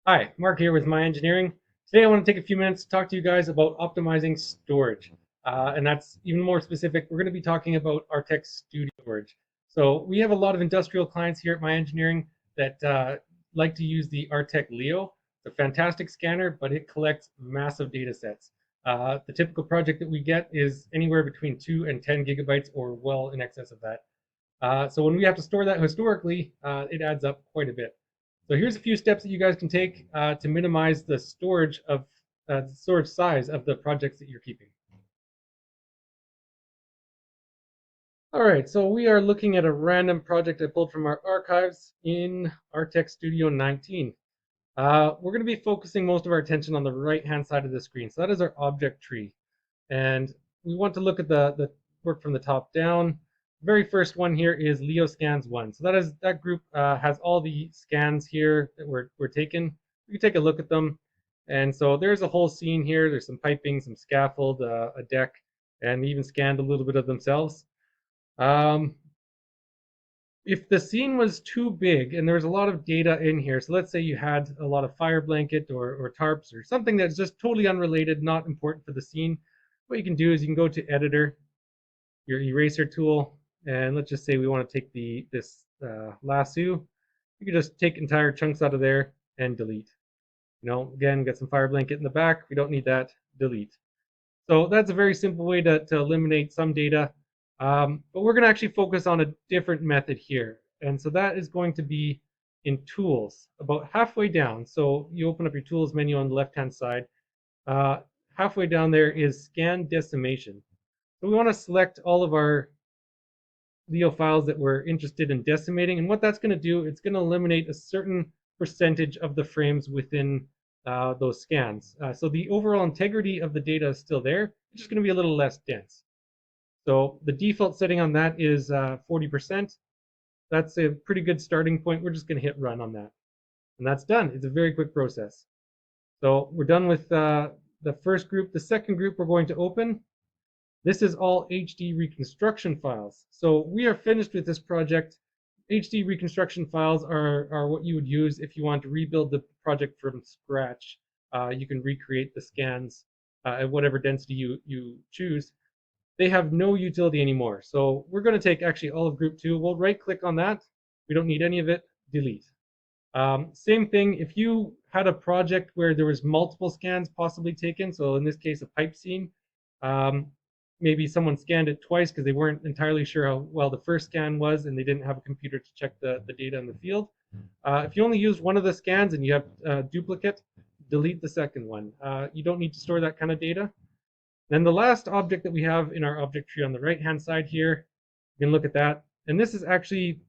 Hi, Mark here with My Engineering. Today I want to take a few minutes to talk to you guys about optimizing storage. And that's even more specific. We're going to be talking about Artec Studio Storage. So we have a lot of industrial clients here at My Engineering that like to use the Artec Leo. It's a fantastic scanner, but it collects massive data sets. The typical project that we get is anywhere between 2 and 10 gigabytes or well in excess of that. So when we have to store that historically, it adds up quite a bit. So here's a few steps that you guys can take to minimize the storage size of the projects that you're keeping. All right, so we are looking at a random project I pulled from our archives in Artec Studio 19. We're going to be focusing most of our attention on the right-hand side of the screen. So that is our object tree. And we want to look at the work from the top down. The very first one here is Leo Scans 1. So that group has all the scans here that were taken. You can take a look at them. And so there's a whole scene here. There's some piping, some scaffold, a deck, and they even scanned a little bit of themselves. Um, if the scene was too big and there was a lot of data in here, so let's say you had a lot of fire blanket or tarps or something that's just totally unrelated, not important for the scene, what you can do is you can go to editor, your eraser tool, and let's just say we want to take this lasso. You can just take entire chunks out of there and delete. Again, get some fire blanket in the back. We don't need that. Delete. So that's a very simple way to eliminate some data. But we're going to actually focus on a different method here. And so that is going to be in tools, about halfway down. So you open up your tools menu on the left-hand side. Uh, Halfway down there is scan decimation. So we want to select all of our Leo files that we're interested in decimating. And what that's going to do, it's going to eliminate a certain percentage of the frames within those scans. So the overall integrity of the data is still there. It's just going to be a little less dense. So the default setting on that is 40%. That's a pretty good starting point. We're just going to hit run on that. And that's done. It's a very quick process. So we're done with the first group. The second group we're going to open. This is all HD reconstruction files. So we are finished with this project. HD reconstruction files are what you would use if you want to rebuild the project from scratch. You can recreate the scans at whatever density you choose. They have no utility anymore. So we're going to take actually all of group 2. We'll right click on that. We don't need any of it. Delete. Same thing if you had a project where there was multiple scans possibly taken. So in this case, a pipe scene. Maybe someone scanned it twice because they weren't entirely sure how well the first scan was and they didn't have a computer to check the data in the field. If you only used one of the scans and you have a duplicate, delete the second one. You don't need to store that kind of data. Then the last object that we have in our object tree on the right-hand side here, you can look at that. And this is actually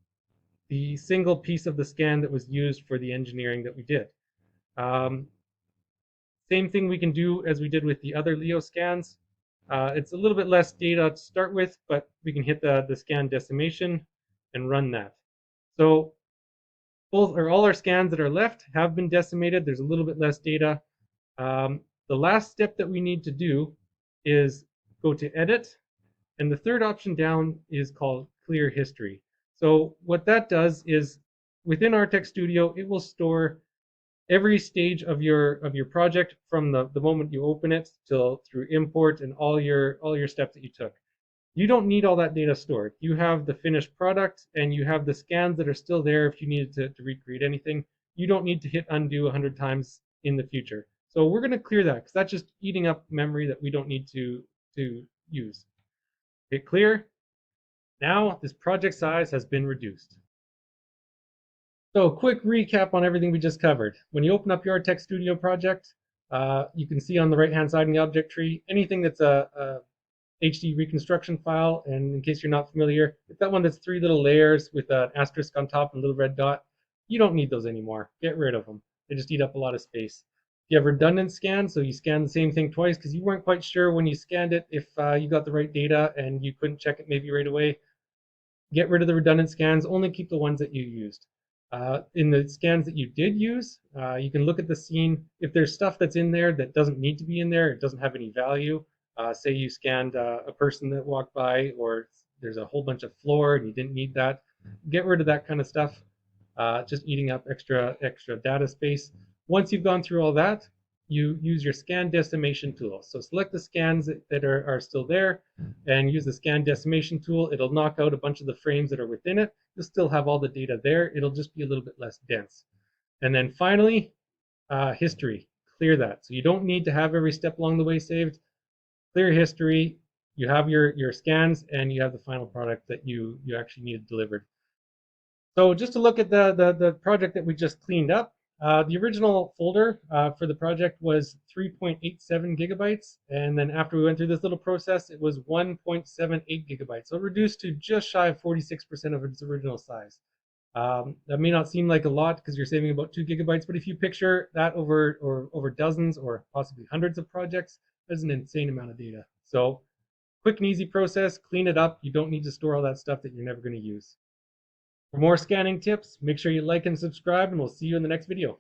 the single piece of the scan that was used for the engineering that we did. Same thing we can do as we did with the other Leo scans. It's a little bit less data to start with, but we can hit the scan decimation and run that. So all our scans that are left have been decimated. There's a little bit less data. The last step that we need to do is go to edit, and the third option down is called clear history. So what that does is within Artec Studio, it will store every stage of your project from the moment you open it till through import and all your steps that you took. You don't need all that data stored. You have the finished product and you have the scans that are still there if you needed to recreate anything. You don't need to hit undo 100 times in the future. So we're going to clear that because that's just eating up memory that we don't need to use. Hit clear. Now this project size has been reduced. So quick recap on everything we just covered. When you open up your Artec Studio project, you can see on the right-hand side in the object tree, anything that's a HD reconstruction file, and in case you're not familiar, it's that one that's 3 little layers with an asterisk on top and a little red dot. You don't need those anymore. Get rid of them. They just eat up a lot of space. If you have redundant scans, so you scan the same thing twice because you weren't quite sure when you scanned it if you got the right data and you couldn't check it maybe right away, get rid of the redundant scans. Only keep the ones that you used. In the scans that you did use, you can look at the scene. If there's stuff that's in there that doesn't need to be in there, it doesn't have any value. Say you scanned a person that walked by, or there's a whole bunch of floor and you didn't need that. Get rid of that kind of stuff. Just eating up extra data space. Once you've gone through all that, you use your scan decimation tool. So select the scans that are still there and use the scan decimation tool. It'll knock out a bunch of the frames that are within it. You'll still have all the data there. It'll just be a little bit less dense. And then finally, history. Clear that. So you don't need to have every step along the way saved. Clear history. You have your scans and you have the final product that you actually need delivered. So just to look at the project that we just cleaned up, the original folder for the project was 3.87 gigabytes. And then after we went through this little process, it was 1.78 gigabytes. So it reduced to just shy of 46% of its original size. That may not seem like a lot because you're saving about 2 gigabytes, but if you picture that over dozens or possibly hundreds of projects, that's an insane amount of data. So quick and easy process, clean it up. You don't need to store all that stuff that you're never going to use. For more scanning tips, make sure you like and subscribe, and we'll see you in the next video.